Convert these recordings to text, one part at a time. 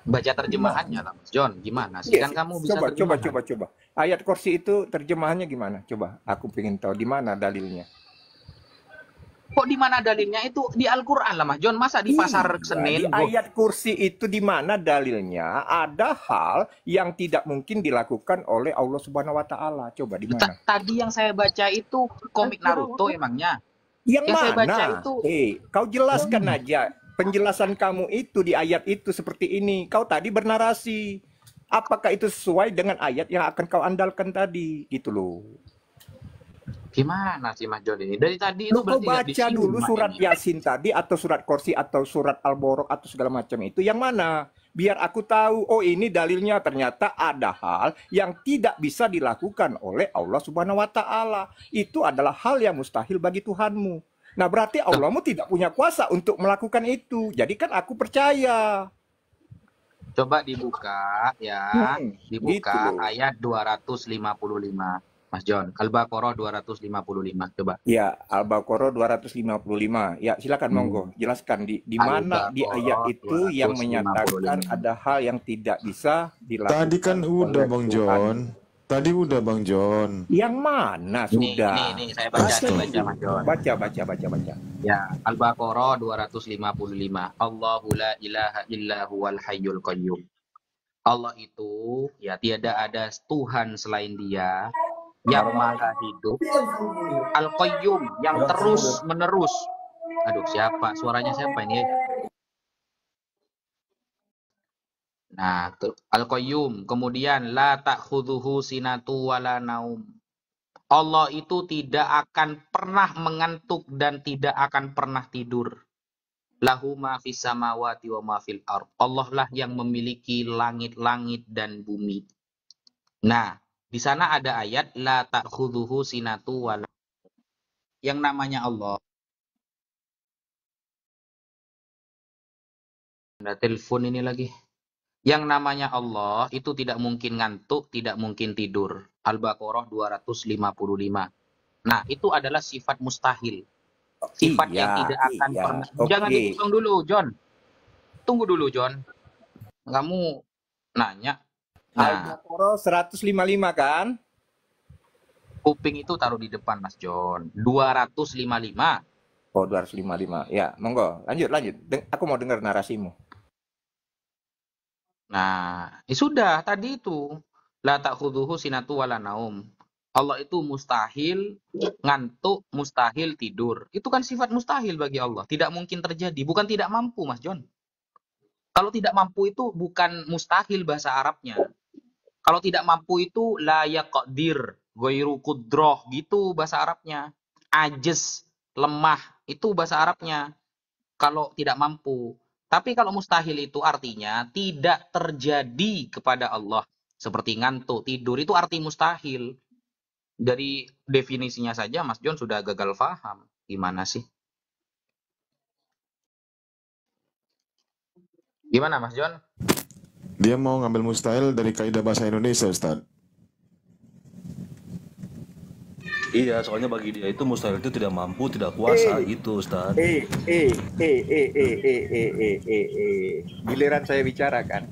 Baca Gimana? terjemahannya lah, Mas John. Gimana sih? Yes, Kan kamu bisa coba, terjemahan. coba. Ayat kursi itu terjemahannya gimana? Coba, aku pengen tahu di mana dalilnya. Kok di mana dalilnya itu di Al-Qur'an lah, Mas John. Masa di pasar Iya, di Senin, gua ayat kursi itu di mana dalilnya ada hal yang tidak mungkin dilakukan oleh Allah Subhanahu wa taala. Coba di mana? tadi yang saya baca itu komik Naruto emangnya. Yang Yang saya baca mana? itu Kau jelaskan aja. Penjelasan kamu itu di ayat itu seperti ini. Kau tadi bernarasi. Apakah itu sesuai dengan ayat yang akan kau andalkan tadi? Gitu loh. gimana sih Mas John ini? Dari tadi itu Lu kau berarti nggak baca dulu disimak surat ini. Yasin tadi atau surat Kursi atau surat Al-Baqarah atau segala macam itu yang mana? Biar aku tahu, oh ini dalilnya ternyata ada hal yang tidak bisa dilakukan oleh Allah Subhanahu wa taala. Itu adalah hal yang mustahil bagi Tuhanmu. Nah, berarti Loh, Allahmu tidak punya kuasa untuk melakukan itu. Jadi kan aku percaya. coba dibuka ya, Gitu dibuka loh. ayat 255. Mas John, Al-Baqarah 255. Coba. Ya, Al-Baqarah 255. Ya, silakan monggo. Hmm. Jelaskan di mana di ayat Al-Baqarah itu yang menyatakan 255. ada hal yang tidak bisa Tadi kan dilakukan udah oleh Bang Tuhan. John. Tadi udah Bang John. Yang mana sudah? Ini saya baca, Baca Mas John. baca. Ya, Al-Baqarah 255. Allahu la ilaha illa huwal hayyul qayyum. Allah itu ya tiada ada Tuhan selain Dia yang maha hidup, Al-Qayyum yang terus menerus. Aduh, siapa? Suaranya siapa ini? Nah, Al-Qayyum. Kemudian la ta'khudhuhu sinatu wala naum. Allah itu tidak akan pernah mengantuk dan tidak akan pernah tidur. Lahu ma fis samawati wa ma fil ard. Allah lah yang memiliki langit-langit dan bumi. Nah, di sana ada ayat la ta'khudhuhu sinatu wala. Yang namanya Allah. Ada telepon ini lagi. Yang namanya Allah itu tidak mungkin ngantuk, tidak mungkin tidur. Al-Baqarah 255. Nah, itu adalah sifat mustahil. Sifat yang tidak akan pernah. Jangan Oke. dipotong dulu, John. Tunggu dulu, John. Kamu nanya. Nah, Al-Baqarah 155 kan? kuping itu taruh di depan, Mas John. 255. Oh, 255. Ya, monggo. Lanjut. Aku mau dengar narasimu. Nah, sudah tadi itu. La ta'khudhuhu sinatu wala naum. Allah itu mustahil ngantuk, mustahil tidur. Itu kan sifat mustahil bagi Allah. Tidak mungkin terjadi. Bukan tidak mampu, Mas John. Kalau tidak mampu itu bukan mustahil bahasa Arabnya. Kalau tidak mampu itu la yaqdir, ghairu qudroh gitu bahasa Arabnya. Ajez, lemah, itu bahasa Arabnya. Kalau tidak mampu. Tapi kalau mustahil itu artinya tidak terjadi kepada Allah. Seperti ngantuk, tidur, itu arti mustahil. Dari definisinya saja Mas John sudah gagal paham. Gimana sih? Gimana Mas John? Dia mau ngambil mustahil dari kaidah bahasa Indonesia, Ustaz. Iya, soalnya bagi dia itu mustahil itu tidak mampu, tidak kuasa gitu, Ustaz. Giliran saya bicara kan?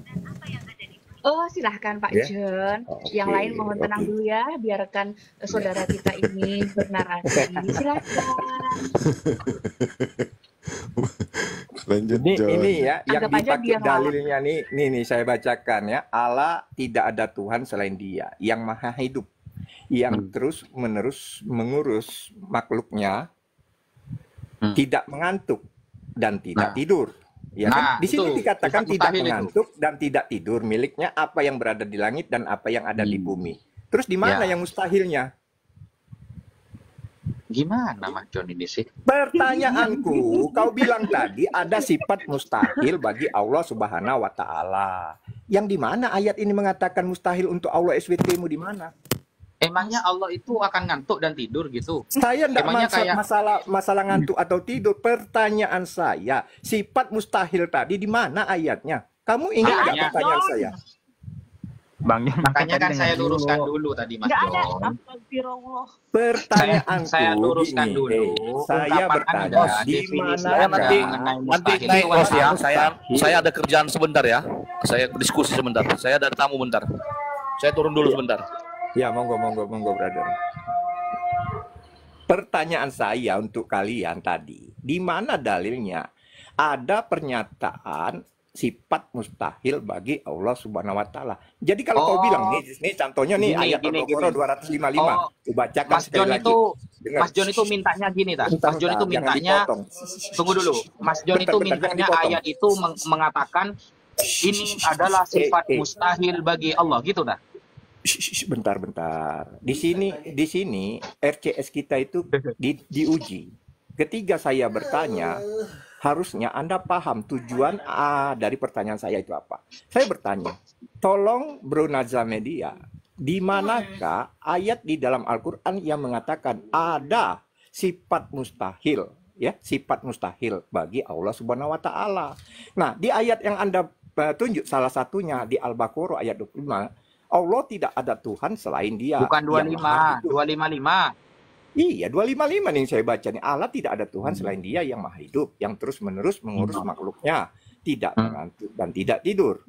Oh, silahkan Pak John. Yang lain mohon tenang dulu ya, biarkan saudara kita ini bernarasi. Silahkan. Lanjut, John. Ini ya, yang Anggap aja dipakai dia ngelawan. dalilnya nih saya bacakan ya. Allah tidak ada Tuhan selain Dia, yang maha hidup, yang terus menerus mengurus makhluknya, tidak mengantuk dan tidak tidur. Ya kan? Di sini dikatakan tidak mengantuk dan tidak tidur, miliknya apa yang berada di langit dan apa yang ada di bumi. Terus di mana yang mustahilnya? Gimana Mas John ini sih? Pertanyaanku, kau bilang tadi ada sifat mustahil bagi Allah Subhanahu wa taala. Yang di mana ayat ini mengatakan mustahil untuk Allah, SWT-mu di mana? Emangnya Allah itu akan ngantuk dan tidur gitu? Saya tidak Emangnya masalah ngantuk atau tidur. Pertanyaan saya, sifat mustahil tadi di mana ayatnya? Kamu ingat nggak Makanya- pertanyaan saya? Bang John, Makanya kan saya luruskan dulu tadi Mas Nggak ada. John. Astagfirullah. Pertanyaanku Saya luruskan gini, dulu. saya Ungkapan bertanya Anda, di definisi mana Anda ada mengenai Nanti mustahil naik itu kan bos ya. mustahil. Saya ada kerjaan sebentar ya. Saya diskusi sebentar. Saya ada tamu bentar. Saya turun dulu sebentar. Ya, monggo, brother. Pertanyaan saya untuk kalian tadi, di mana dalilnya ada pernyataan sifat mustahil bagi Allah Subhanahu wa taala. Jadi kalau kau bilang nih contohnya nih ayat Al-Baqarah 255. Ku bacakan Mas sekali John lagi. itu Dengar. Mas John itu mintanya gini tak? Bentar, Mas John itu jangan mintanya dipotong. tunggu dulu. Mas John itu Bentar, jangan mintanya dipotong. ayat itu mengatakan ini adalah sifat mustahil bagi Allah gitu dah. Bentar. Di sini RCS kita itu diuji. Ketika saya bertanya, harusnya Anda paham tujuan dari pertanyaan saya itu apa. Saya bertanya, tolong Bro Nazamedia, di manakah ayat di dalam Al-Quran yang mengatakan ada sifat mustahil, ya, sifat mustahil bagi Allah Subhanahu wa taala. Nah, di ayat yang Anda tunjuk salah satunya di Al-Baqarah ayat 25, Allah tidak ada Tuhan selain Dia. Bukan 25, 255. Iya, 255 nih yang saya baca nih. Allah tidak ada Tuhan selain Dia yang maha hidup, yang terus-menerus mengurus makhluknya, tidak mengantuk dan tidak tidur.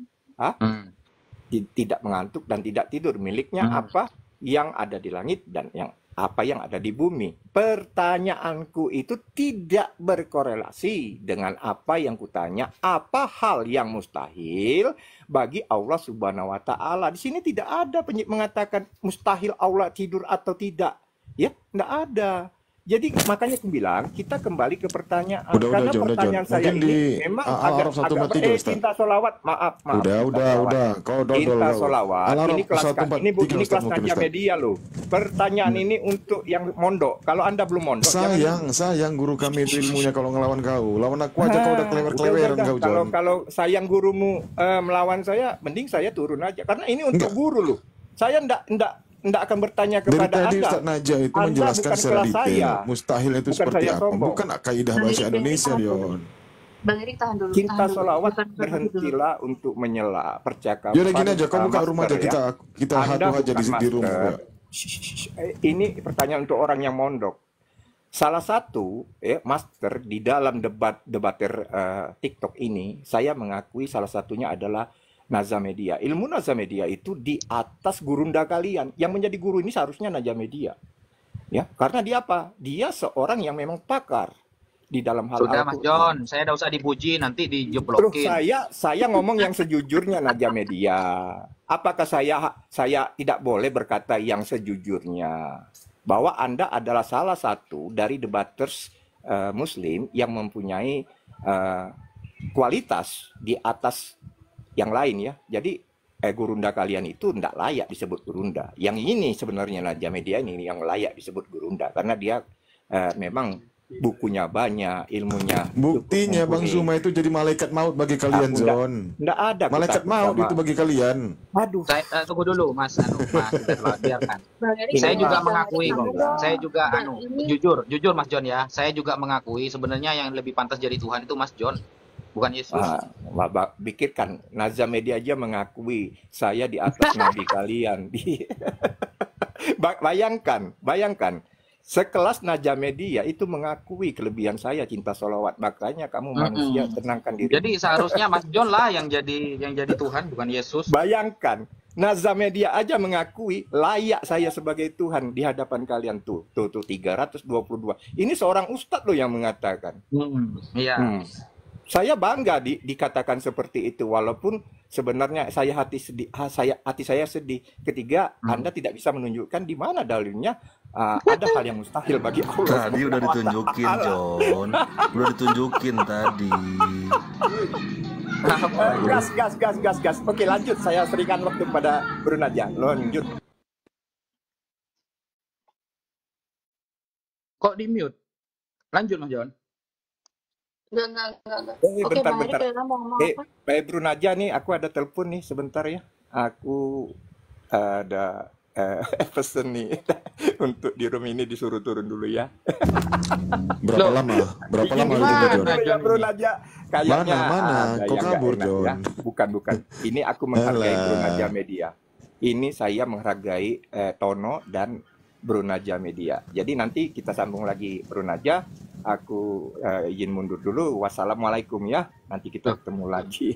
Tidak mengantuk dan tidak tidur. Miliknya apa yang ada di langit dan yang apa yang ada di bumi. Pertanyaanku itu tidak berkorelasi dengan apa yang kutanya. Apa hal yang mustahil bagi Allah Subhanahu wa taala? Di sini tidak ada mengatakan mustahil Allah tidur atau tidak. Ya, enggak ada. Jadi makanya aku bilang kita kembali ke pertanyaan. Karena pertanyaan saya ini memang agak cinta solawat. Maaf. Udah. Kau cinta solawat. Ini kelas Naja Media loh. Pertanyaan ini untuk yang mondok. Kalau Anda belum mondok, sayang guru kami itu ilmunya kalau ngelawan kau. Lawan aku aja kau udah klewer-kleweran kau, John. Kalau sayang gurumu melawan saya, mending saya turun aja. Karena ini untuk guru loh. Saya ndak akan bertanya kepada dari tadi Anda. Ustaz Naja itu menjelaskan secara detail mustahil itu seperti apa, bukan kaidah bahasa Indonesia, Yon. Bang Erik tahan dulu. Cinta solawat, berhentilah untuk menyela percakapan. Yaudah gini aja, kau buka rumah aja, kita hatu aja di rumah. Ini pertanyaan untuk orang yang mondok. Salah satu master di dalam debater TikTok ini, saya mengakui salah satunya adalah Nazamedia. Ilmu Nazamedia itu di atas gurunda kalian. Yang menjadi guru ini seharusnya Nazamedia. Ya, karena dia apa? Dia seorang yang memang pakar di dalam hal Sudah Mas John, saya tidak usah dipuji, nanti dijeblokin. Saya ngomong yang sejujurnya Nazamedia. Apakah saya tidak boleh berkata yang sejujurnya? Bahwa Anda adalah salah satu dari debaters Muslim yang mempunyai kualitas di atas yang lain ya. Jadi gurunda kalian itu tidak layak disebut gurunda. Yang ini sebenarnya Nazamedia ini yang layak disebut gurunda karena dia memang bukunya banyak, ilmunya. Buktinya Bang Zuma itu jadi malaikat maut bagi kalian, John. Tidak ada malaikat maut itu bagi kalian. Aduh. Saya tunggu dulu Mas biarkan. Saya juga mengakui kok. Saya juga jujur Mas John ya. Saya juga mengakui sebenarnya yang lebih pantas jadi Tuhan itu Mas John. Bukan Yesus. Pikirkan, Nazamedia aja mengakui saya di atas nabi kalian. Bayangkan, sekelas Nazamedia itu mengakui kelebihan saya cinta solawat. Makanya kamu manusia tenangkan diri. Jadi seharusnya Mas John lah yang jadi Tuhan, bukan Yesus. Bayangkan, Nazamedia aja mengakui layak saya sebagai Tuhan di hadapan kalian tuh 322. Ini seorang ustadz loh yang mengatakan. Iya. Saya bangga dikatakan seperti itu walaupun sebenarnya hati saya sedih ketika Anda tidak bisa menunjukkan di mana dalilnya ada hal yang mustahil bagi Allah. Tadi udah ditunjukin, John. Udah ditunjukin tadi. Gas. Oke, lanjut. Saya berikan waktu pada Bro Naja. Lanjut. Kok di mute? Lanjut Mas John. Enggak. Oke, bentar. Bro Naja nih, aku ada telepon nih sebentar ya. Aku ada pesen nih untuk di room ini disuruh turun dulu ya. Berapa lama itu, John? Bro Naja, kayaknya mana? Kok kabur, John? Ya? Bukan. Ini aku menghargai Bro Naja Media. Ini saya menghargai Tono dan Bro Naja Media. Jadi nanti kita sambung lagi Bro Naja. Aku izin mundur dulu. Wassalamualaikum ya. Nanti kita ketemu lagi.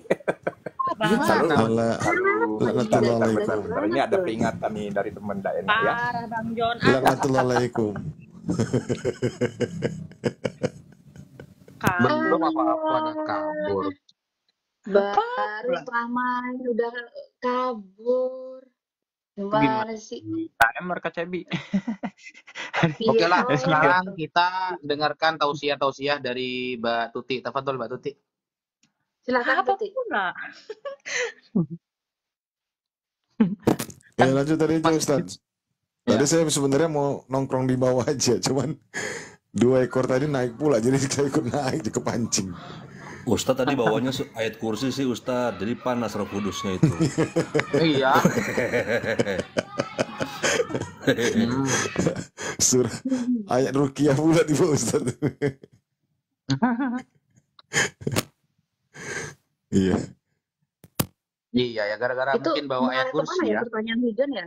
Ini ada peringatan nih dari teman Daen ya. Parah Bang Jon. Waalaikumsalam. Belum apa-apa ada kabur. Baru setelah main udah kabur. Gimana sih? TM mereka Cebi. Oke lah, Iya. sekarang kita dengarkan tausiah-tausiah dari Mbak Tuti. Tafadhol Mbak Tuti. Silakan Apa Tuti. pula? Lanjut tadi aja Ustaz. Tadi saya sebenarnya mau nongkrong di bawah aja, cuman 2 ekor tadi naik pula, jadi saya ikut naik kepancing. Ustadz tadi bawanya ayat kursi sih Ustadz, jadi panas Roh Kudusnya itu. Iya. Surah ayat Ruqyah pula di bawah Ustaz. Iya. Iya ya, gara-gara Itu mungkin bawa ayat kemana kursi ya. pertanyaan Hijon ya?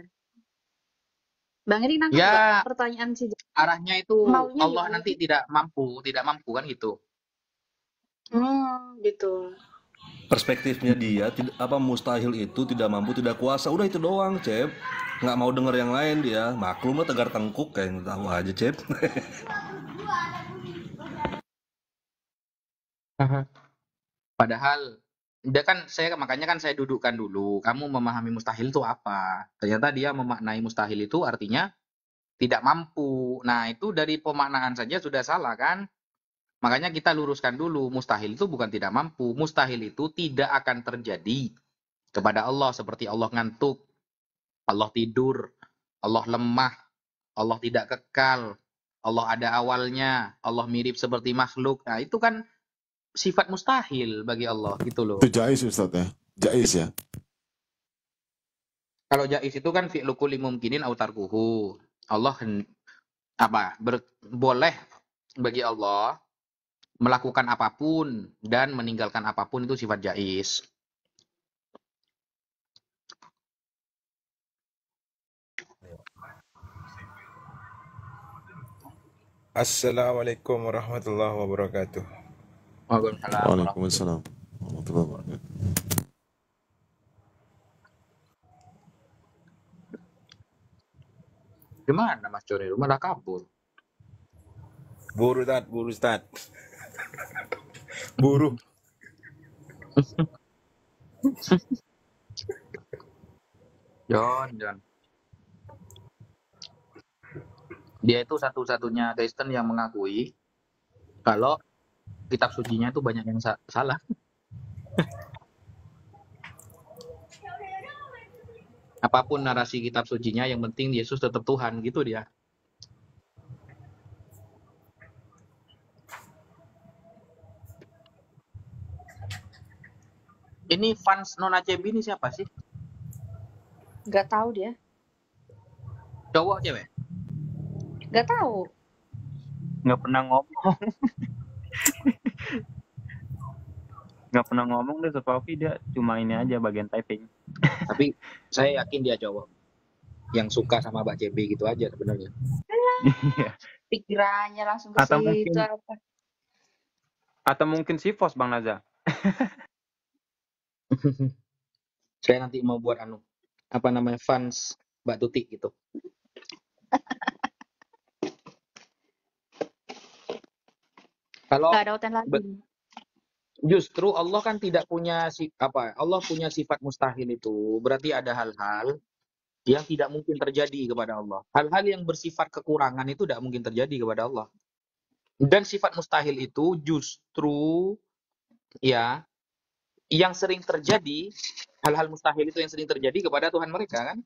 Bang Eri nangkep Ya. nggak pertanyaan si Jon? Arahnya itu Maunya Allah gimana nanti sih? tidak mampu kan gitu. Gitu. Perspektifnya dia, mustahil itu tidak mampu, tidak kuasa. Udah itu doang, Cep. Nggak mau denger yang lain dia. Maklum lah tegar tengkuk kayak tahu aja, Cep. Padahal makanya kan saya dudukkan dulu. Kamu memahami mustahil itu apa? Ternyata dia memaknai mustahil itu artinya tidak mampu. Nah, itu dari pemaknaan saja sudah salah kan? Makanya kita luruskan dulu, mustahil itu bukan tidak mampu. Mustahil itu tidak akan terjadi kepada Allah seperti Allah ngantuk, Allah tidur, Allah lemah, Allah tidak kekal, Allah ada awalnya, Allah mirip seperti makhluk. Nah, itu kan sifat mustahil bagi Allah gitu loh. Itu jais Ustaz ya. Jais ya. Kalau jais itu kan fi'lu kulli mumkinin au tarkuhu. Allah boleh bagi Allah melakukan apapun dan meninggalkan apapun, itu sifat jais. Assalamualaikum warahmatullahi wabarakatuh. Waalaikumsalam warahmatullahi wabarakatuh. Gimana Mas Joni? Malah kabur. Buru Ustaz. Buru. Jon. Dia itu satu-satunya Kristen yang mengakui kalau kitab sucinya itu banyak yang salah. Apapun narasi kitab sucinya, yang penting Yesus tetap Tuhan, gitu dia. Ini fans Nona Cebi ini siapa sih? Nggak tahu dia. Cowok cewek? Nggak tahu. Nggak pernah ngomong. Nggak pernah ngomong deh Sofi, dia cuma ini aja bagian typing. Tapi saya yakin dia cowok yang suka sama Mbak Cebi gitu aja sebenarnya. Pikirannya langsung ke Atau situ mungkin- apa. Atau mungkin si Fos Bang Naza. Saya nanti mau buat fans Mbak Tuti gitu. Kalau Nggak ada hotel lagi. justru Allah kan tidak punya Allah punya sifat mustahil itu. Berarti ada hal-hal yang tidak mungkin terjadi kepada Allah. Hal-hal yang bersifat kekurangan itu tidak mungkin terjadi kepada Allah. Dan sifat mustahil itu justru ya yang sering terjadi, hal-hal mustahil itu yang sering terjadi kepada Tuhan mereka kan.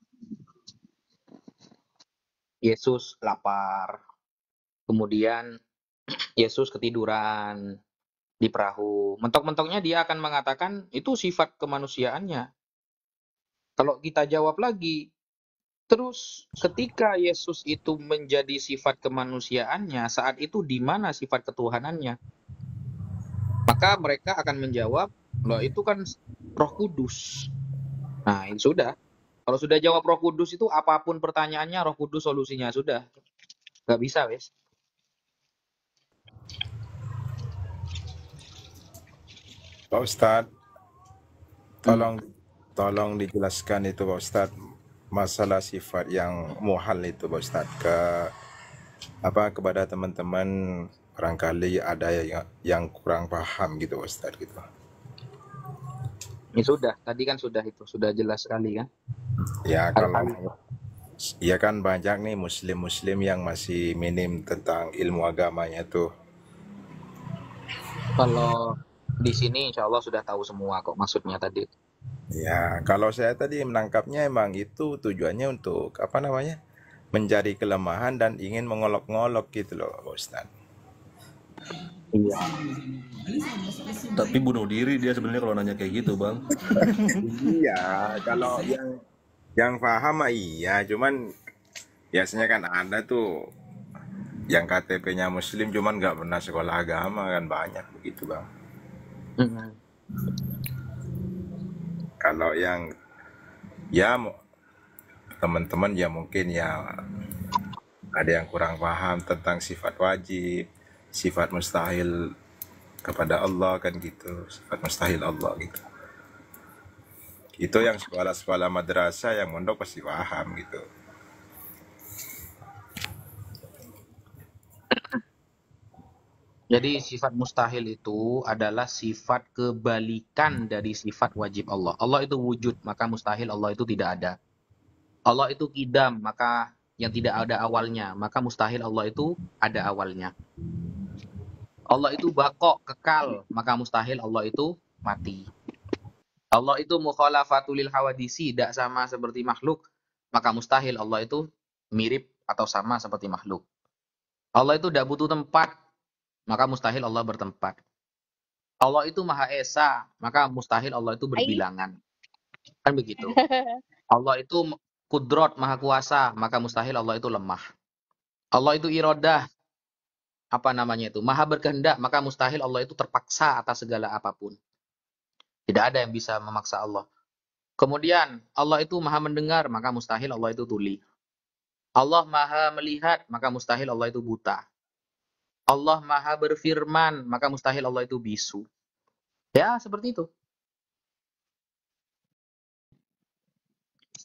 Yesus lapar. Kemudian Yesus ketiduran di perahu. Mentok-mentoknya dia akan mengatakan itu sifat kemanusiaannya. Kalau kita jawab lagi, terus ketika Yesus itu menjadi sifat kemanusiaannya, saat itu di mana sifat ketuhanannya? Maka mereka akan menjawab, loh itu kan Roh Kudus. Nah, ini sudah. Kalau sudah jawab Roh Kudus itu apapun pertanyaannya Roh Kudus solusinya sudah. Nggak bisa, wes. Pak Ustadz, tolong dijelaskan itu Pak Ustadz, masalah sifat yang muhal itu Pak Ustadz, kepada teman-teman barangkali ada yang kurang paham gitu Pak Ustadz gitu. Ini sudah, tadi kan sudah itu, sudah jelas sekali kan. Ya kalau ya kan banyak nih muslim-muslim yang masih minim tentang ilmu agamanya tuh. Kalau di sini insya Allah sudah tahu semua kok maksudnya tadi. Ya, kalau saya tadi menangkapnya emang itu tujuannya untuk mencari kelemahan dan ingin mengolok-ngolok gitu loh, Pak Ustadz. Iya. Tapi bunuh diri dia sebenarnya kalau nanya kayak gitu, Bang. Iya, kalau yang paham mah iya, cuman biasanya kan ada tuh yang KTP-nya muslim cuman nggak pernah sekolah agama kan banyak begitu Bang. Kalau yang ya teman-teman ya mungkin ya ada yang kurang paham tentang sifat wajib, sifat mustahil kepada Allah kan gitu, sifat mustahil Allah gitu. Itu yang sekolah-sekolah madrasah yang mondok pasti paham gitu. Jadi sifat mustahil itu adalah sifat kebalikan dari sifat wajib Allah. Allah itu wujud, maka mustahil Allah itu tidak ada. Allah itu qidam, maka yang tidak ada awalnya, maka mustahil Allah itu ada awalnya. Allah itu baqo, kekal, maka mustahil Allah itu mati. Allah itu mukhalafatul hawadisi, tidak sama seperti makhluk, maka mustahil Allah itu mirip atau sama seperti makhluk. Allah itu tidak butuh tempat, maka mustahil Allah bertempat. Allah itu Maha Esa, maka mustahil Allah itu berbilangan. Kan begitu. Allah itu kudrot, Maha Kuasa, maka mustahil Allah itu lemah. Allah itu iradah, Maha berkehendak, maka mustahil Allah itu terpaksa atas segala apapun. Tidak ada yang bisa memaksa Allah. Kemudian Allah itu Maha mendengar, maka mustahil Allah itu tuli. Allah Maha melihat, maka mustahil Allah itu buta. Allah Maha berfirman, maka mustahil Allah itu bisu. Ya, seperti itu.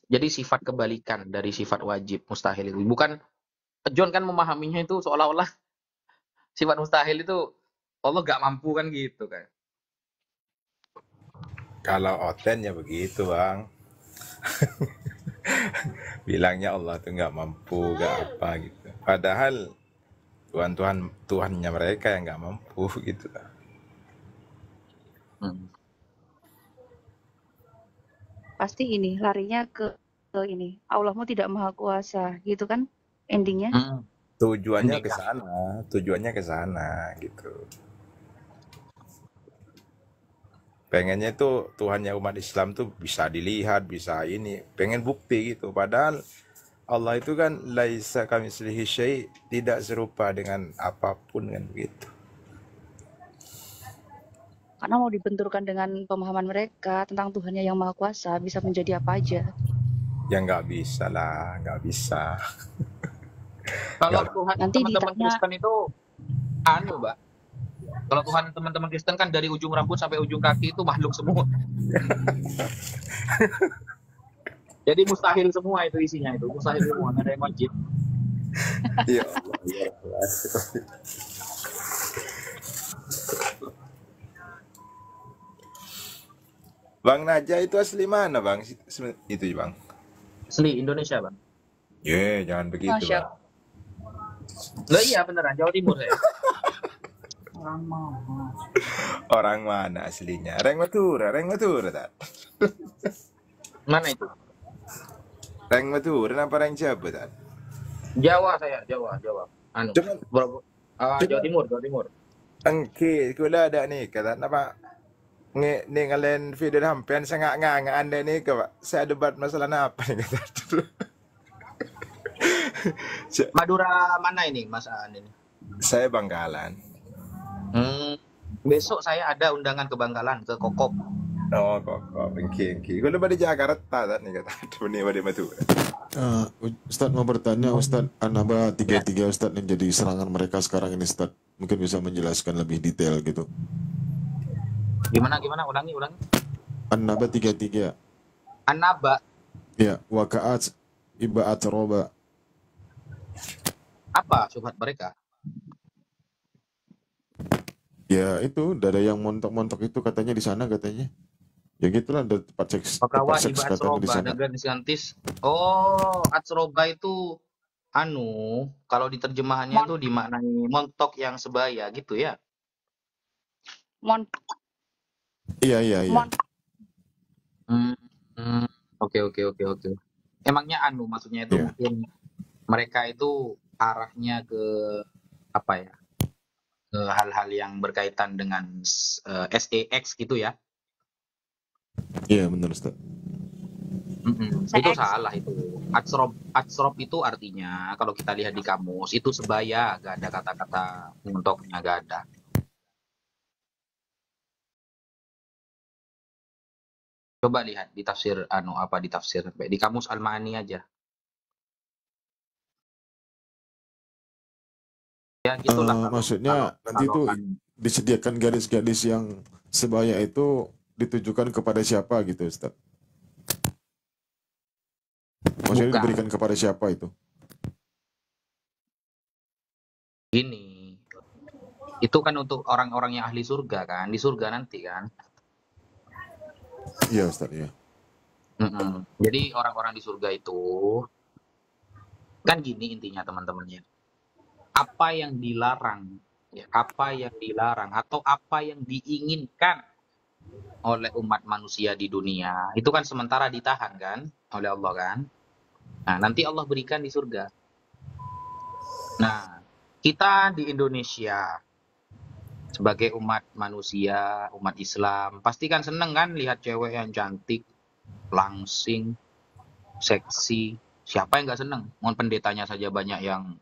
Jadi sifat kebalikan dari sifat wajib mustahil itu. Bukan, John kan memahaminya itu seolah-olah sifat mustahil itu Allah gak mampu kan gitu kan. Kalau otennya begitu Bang. Bilangnya Allah tuh gak mampu, gak apa gitu. Padahal Tuhannya mereka yang nggak mampu gitu. Pasti ini larinya ke ini. Allahmu tidak maha kuasa, gitu kan endingnya? Tujuannya ke sana gitu. Pengennya itu Tuhannya umat Islam tuh bisa dilihat, bisa ini, pengen bukti gitu. Padahal Allah itu kan laisa kamitslihi syai', tidak serupa dengan apapun kan begitu. Karena mau dibenturkan dengan pemahaman mereka tentang Tuhannya yang Maha Kuasa, bisa menjadi apa aja. Ya nggak bisa lah, nggak bisa. Kalau Tuhan Nanti teman-teman ditanya, Kristen itu Mbak. Kalau Tuhan teman-teman Kristen kan dari ujung rambut sampai ujung kaki itu makhluk semua. Jadi mustahil semua itu isinya itu, mustahil semua, nggak ada yang wajib. Ya Allah, ya Allah. Bang Naja itu asli mana Bang? Itu Bang. Asli Indonesia Bang. Jangan begitu Masya. Bang. Lah iya beneran Jawa Timur saya. Orang mana aslinya? Reng Matura tak? Mana itu? Reng Matura apa Reng Jawa tak? Jawa saya, Jawa. Jawa Timur. Engke, kula ada nih kata apa? Ngalen video hampian saya nggak anda nih Pak. Saya debat masalah apa nih kata. Madura mana ini Mas Aan ini? Saya Bangkalan. Besok saya ada undangan ke Bangkalan, ke Kokop. Oh, kok engki. Kalau pada Jakarta kan nih kata temennya pada matu. Ustaz mau bertanya, Ustaz, An-Naba Ya. 33 Ustaz yang jadi serangan mereka sekarang ini, Ustaz. Mungkin bisa menjelaskan lebih detail gitu. Gimana? Ulangi. An-Naba 33. An-Naba. Ya, waqa'at iba'at roba. Apa syubhat mereka? Ya itu, ada yang montok-montok itu katanya di sana katanya. Ya gitulah, ada tempat seks Pakawa katanya di Atsroba sana. dengan disantis. Oh, Atsroba itu kalau diterjemahannya itu dimaknai montok yang sebaya gitu ya. Iya. Oke. Emangnya maksudnya itu Iya. mungkin mereka itu arahnya ke apa ya? Ke hal-hal yang berkaitan dengan sex gitu ya. Iya benar, Ustaz. Itu salah itu. Atsrob itu artinya kalau kita lihat di kamus itu sebaya, gak ada kata-kata montoknya, gak ada. Coba lihat di tafsir di tafsir di kamus Al-Ma'ani aja. Ya gitulah Maksudnya nanti itu disediakan garis-garis yang sebaya itu ditujukan kepada siapa gitu, Ustaz? Maksudnya diberikan kepada siapa itu? Gini, itu kan untuk orang-orang yang ahli surga kan, di surga nanti kan. Iya Ustaz, ya. Jadi orang-orang di surga itu kan gini intinya teman-temannya. Apa yang dilarang atau apa yang diinginkan oleh umat manusia di dunia itu kan sementara ditahan kan oleh Allah kan. Nah, nanti Allah berikan di surga. Nah, kita di Indonesia sebagai umat manusia, umat Islam, pasti kan seneng kan lihat cewek yang cantik, langsing, seksi. Siapa yang nggak seneng? Mohon pendetanya saja banyak yang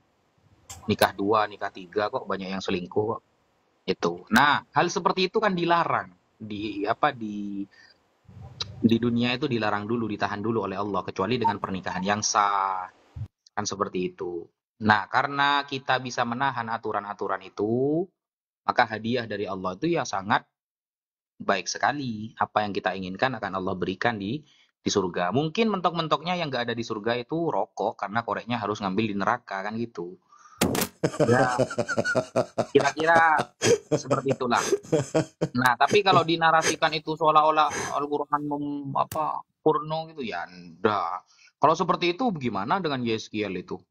nikah 2, nikah 3 kok, banyak yang selingkuh kok. Itu. Nah, hal seperti itu kan dilarang. Di dunia itu dilarang dulu, ditahan dulu oleh Allah, kecuali dengan pernikahan yang sah. Kan seperti itu. Nah, karena kita bisa menahan aturan-aturan itu, maka hadiah dari Allah itu ya sangat baik sekali. Apa yang kita inginkan akan Allah berikan di surga. Mungkin mentok-mentoknya yang nggak ada di surga itu rokok, karena koreknya harus ngambil di neraka kan gitu. Ya, kira-kira seperti itulah. Nah, tapi kalau dinarasikan itu seolah-olah Al-Quran porno gitu ya, enggak. Kalau seperti itu bagaimana dengan Yeskiel itu?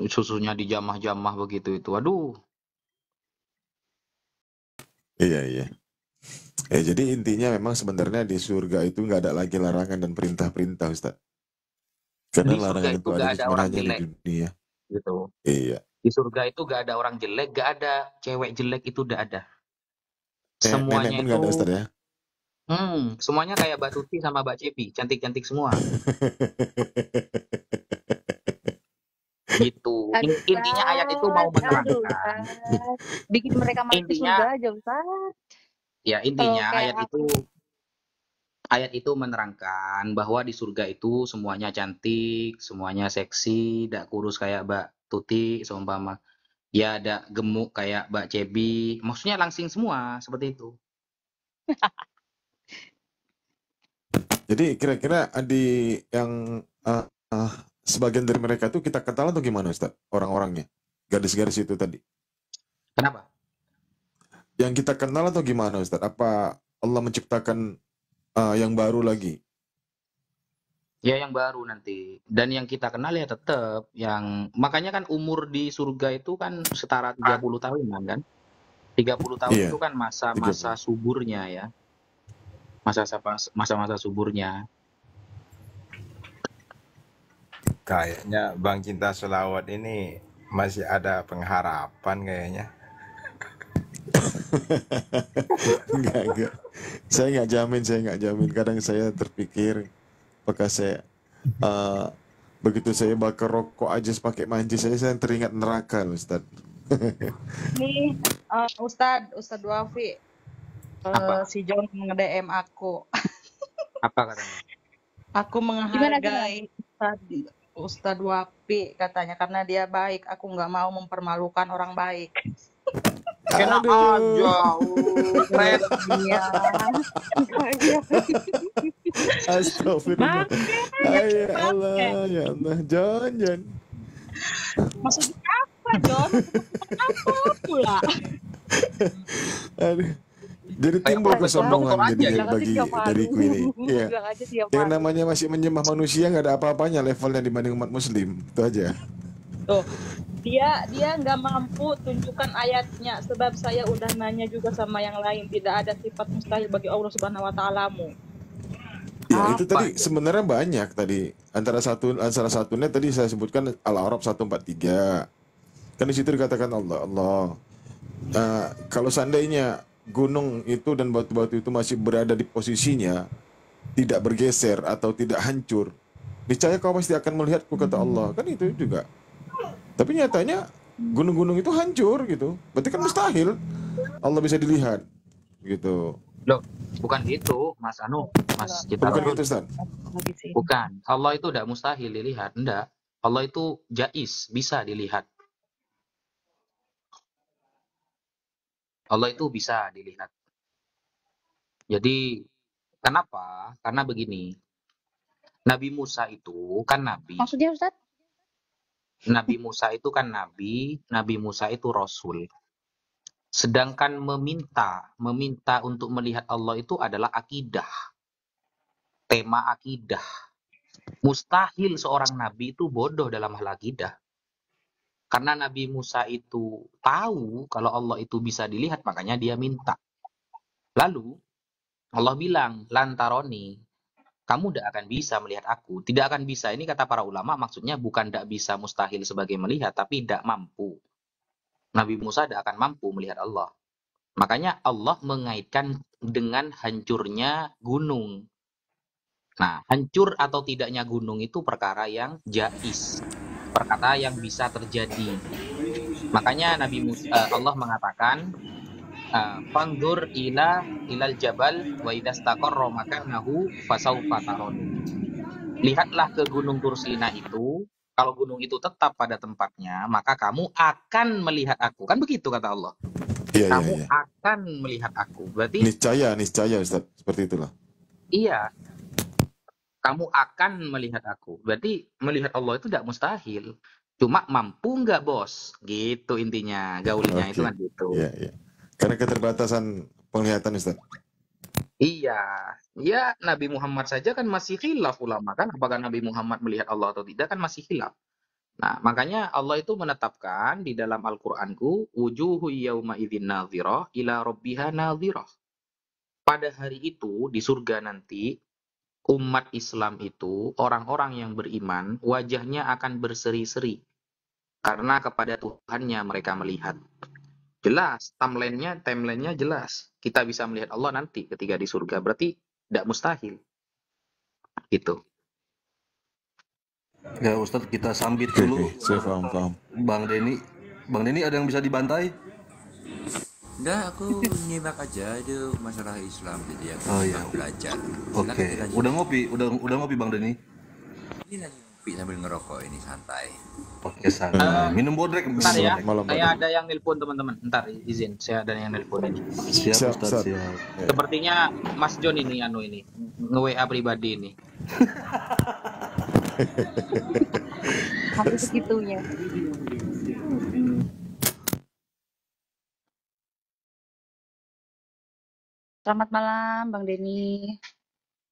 Susunya dijamah-jamah begitu itu. Aduh. Iya. Jadi intinya memang sebenarnya di surga itu nggak ada lagi larangan dan perintah-perintah, Ustaz. Karena Di surga larangan itu itu ada nggak ada orang hanya di jelek. dunia. Gitu. Iya. Di surga itu nggak ada orang jelek, nggak ada cewek jelek, itu nggak ada. Semuanya Nenek pun itu nggak ada, Ustaz ya? semuanya kayak Mbak Tuti sama Mbak Cepi, cantik-cantik semua. Gitu. Intinya ayat itu mau menerangkan. Bikin mereka masuk surga aja, Ustaz. Ya, intinya ayat itu menerangkan bahwa di surga itu semuanya cantik, semuanya seksi, tidak kurus kayak Mbak Tuti seumpama. Ya, ada gemuk kayak Mbak Cebi. Maksudnya langsing semua, seperti itu. Jadi kira-kira yang sebagian dari mereka itu kita kenal atau gimana, Ustaz? Orang-orangnya, garis-garis itu tadi. Kenapa? Yang kita kenal atau gimana, Ustaz? Apa Allah menciptakan yang baru lagi? Ya, yang baru nanti. Dan yang kita kenal ya tetap yang makanya kan umur di surga itu kan setara 30 tahunan kan? 30 tahun itu kan masa-masa suburnya ya. Masa-masa suburnya. Kayaknya Bang Cinta Selawat ini masih ada pengharapan kayaknya. Enggak. Saya nggak jamin. Kadang saya terpikir, apakah saya begitu saya bakar rokok aja pakai mancis saya teringat neraka, Ustaz. Nih, Ustadz Wafi. Apa? Si John nge-DM aku. Apa katanya? Aku Gimana? menghargai Ustadz Wapi katanya karena dia baik. Aku nggak mau mempermalukan orang baik. Enak Aduh. aja. Keren. Iya. Astagfirullah. Ya Allah, ya Allah. John. Maksudnya apa, John? Apa pula? Aduh. Jadi timbul kesombongan jadi bagi dariku ini. Iya. Yang namanya masih menyembah manusia nggak ada apa-apanya levelnya dibanding umat Muslim. Itu aja. Tuh, dia nggak mampu tunjukkan ayatnya sebab saya udah nanya juga sama yang lain, tidak ada sifat mustahil bagi Allah Subhanahu wa Ta'alamu. Ya itu tadi sebenarnya banyak tadi antara satunya tadi saya sebutkan Al-A'raf 143. Kan di situ dikatakan Allah. Kalau seandainya gunung itu dan batu-batu itu masih berada di posisinya, tidak bergeser atau tidak hancur, niscaya kau pasti akan melihatku, kata Allah. Kan itu juga. Tapi nyatanya gunung-gunung itu hancur gitu. Berarti kan mustahil Allah bisa dilihat gitu. Loh, bukan gitu, Mas Anu, Mas Cita. Bukan gitu, Ustaz. Bukan. Allah itu tidak mustahil dilihat, enggak. Allah itu jais, bisa dilihat. Allah itu bisa dilihat. Jadi, kenapa? Karena begini. Nabi Musa itu kan nabi. Maksudnya Ustaz? Nabi Musa itu kan nabi, Nabi Musa itu rasul. Sedangkan meminta untuk melihat Allah itu adalah akidah. Tema akidah. Mustahil seorang nabi itu bodoh dalam hal akidah. Karena Nabi Musa itu tahu kalau Allah itu bisa dilihat, makanya dia minta. Lalu Allah bilang, lantaroni, kamu tidak akan bisa melihat aku. Tidak akan bisa, ini kata para ulama, maksudnya bukan tidak bisa mustahil sebagai melihat, tapi tidak mampu. Nabi Musa tidak akan mampu melihat Allah. Makanya Allah mengaitkan dengan hancurnya gunung. Nah, hancur atau tidaknya gunung itu perkara yang jais. Perkara yang bisa terjadi. Makanya Allah mengatakan, fanzur ilal jabal wa idastaqarra makanahu fasawfa taron. Lihatlah ke gunung Tursina itu, kalau gunung itu tetap pada tempatnya, maka kamu akan melihat aku. Kan begitu kata Allah. Kamu akan melihat aku. Berarti niscaya Ustaz, seperti itulah. Iya. Kamu akan melihat aku. Berarti melihat Allah itu tidak mustahil. Cuma mampu nggak, Bos? Gitu intinya. Gaulnya itu kan gitu. Iya. Karena keterbatasan penglihatan, Ustaz. Iya. Ya, Nabi Muhammad saja kan masih khilaf ulama kan. Apakah Nabi Muhammad melihat Allah atau tidak kan masih khilaf. Nah, makanya Allah itu menetapkan di dalam Al-Qur'anku, wujuhu yauma idzin nadhirah ila rabbiha nadhirah. Pada hari itu di surga nanti umat Islam itu, orang-orang yang beriman, wajahnya akan berseri-seri. Karena kepada Tuhannya mereka melihat. Jelas, timeline-nya jelas. Kita bisa melihat Allah nanti ketika di surga. Berarti tidak mustahil. Gitu. Ya Ustadz, kita sambit dulu. Saya paham. Bang Denny ada yang bisa dibantai? Enggak, aku nyimak aja itu masalah Islam jadi aku belajar. Oke. Udah ngopi Bang Denny? Ini lagi ngopi sambil ngerokok ini santai. Oke, santai. Minum bodrek. Ntar ya, saya ada yang nelpon teman-teman. Ntar izin, saya ada yang nelpon ini. Siap Ustaz, siap. Sepertinya Mas John ini nge-WA pribadi ini. Sampai segitunya. Selamat malam, Bang Denny.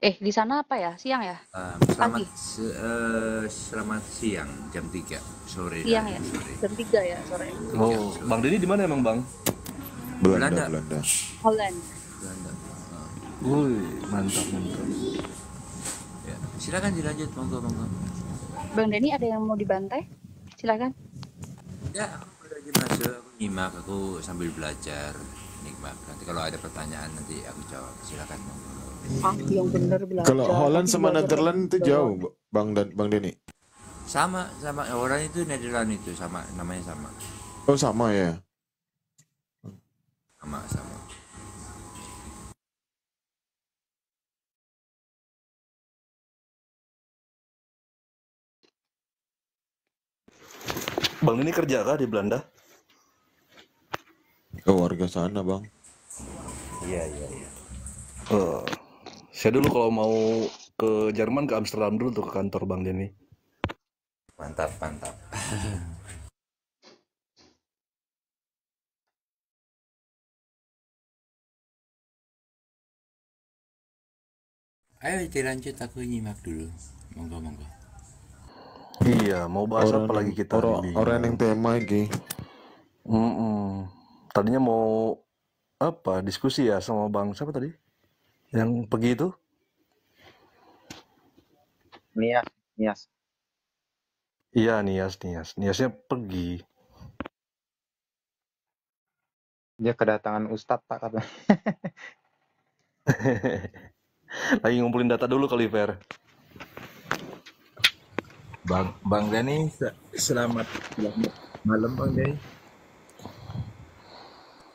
Di sana apa ya? Siang ya? Selamat siang, jam 3 sore. Siang ya? Sore. Jam 3 ya sore. Oh, Bang Denny di mana emang, Bang? Belanda. Holland. Wih, mantap. Ya, silakan dilanjut, monggo. Bang Denny ada yang mau dibantai? Silakan. Ya, aku lagi masuk, aku nyimak, aku sambil belajar. Nikmat. Nanti kalau ada pertanyaan nanti aku jawab. Silakan. Yang benar belajar. Kalau Holland sama Netherlands itu jauh, Bang Denny? Sama orang itu Netherlands itu sama, namanya sama. Oh, sama ya. Sama. Bang ini kerja kah di Belanda? Oh, warga sana, Bang. Iya. Saya dulu kalau mau ke Jerman, ke Amsterdam dulu tuh ke kantor Bang Denny. Mantap. Ayo dilanjut, aku nyimak dulu. Monggo. Iya, mau bahas apa lagi kita? Orang yang tema iki. Tadinya mau apa? Diskusi ya sama Bang siapa tadi? Yang pergi itu? Nias. Iya, Nias. Niasnya pergi. Dia kedatangan Ustadz Pak katanya. Lagi ngumpulin data dulu kali, Fer. Bang Denny, selamat malam Bang Denny.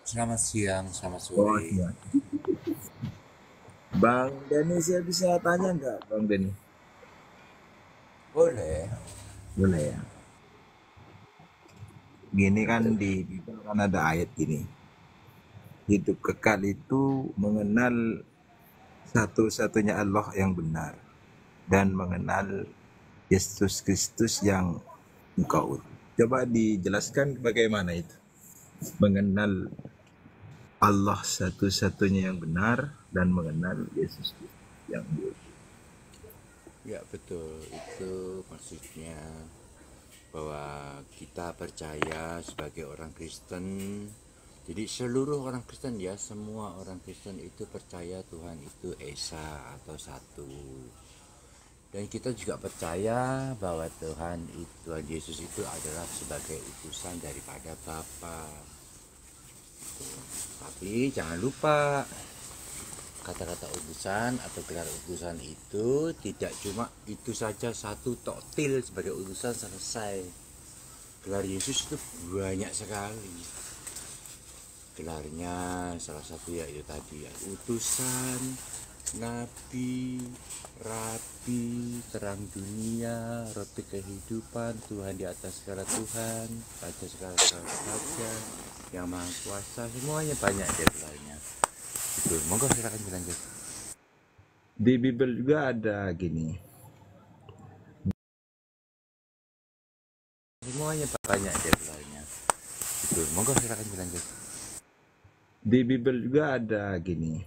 Selamat siang, selamat sore. Oh, iya. Bang Denny, saya bisa tanya nggak Bang Denny? Boleh ya. Gini kan di Bible kan ada ayat gini. Hidup kekal itu mengenal satu-satunya Allah yang benar dan mengenal Yesus Kristus yang engkau. Coba dijelaskan bagaimana itu. Mengenal Allah satu-satunya yang benar dan mengenal Yesus yang buruk. ya, betul. Itu maksudnya bahwa kita percaya sebagai orang Kristen. Jadi seluruh orang Kristen ya, semua orang Kristen itu percaya Tuhan itu Esa atau satu. Dan kita juga percaya bahwa Tuhan Yesus itu adalah sebagai utusan daripada Bapa. Tapi jangan lupa, kata-kata utusan atau gelar utusan itu tidak cuma itu saja, satu toktil sebagai utusan selesai. Gelar Yesus itu banyak sekali gelarnya. Salah satu yaitu tadi ya, utusan, nabi, rabi, terang dunia, roti kehidupan, Tuhan di atas segala Tuhan, raja segala raja, yang maha kuasa, semuanya banyak dia gelarnya. Betul, monggo silakan dilanjut. Di Bible juga ada gini. Semuanya banyak dia gelarnya. Betul, monggo silakan dilanjut. Di Bible juga ada gini.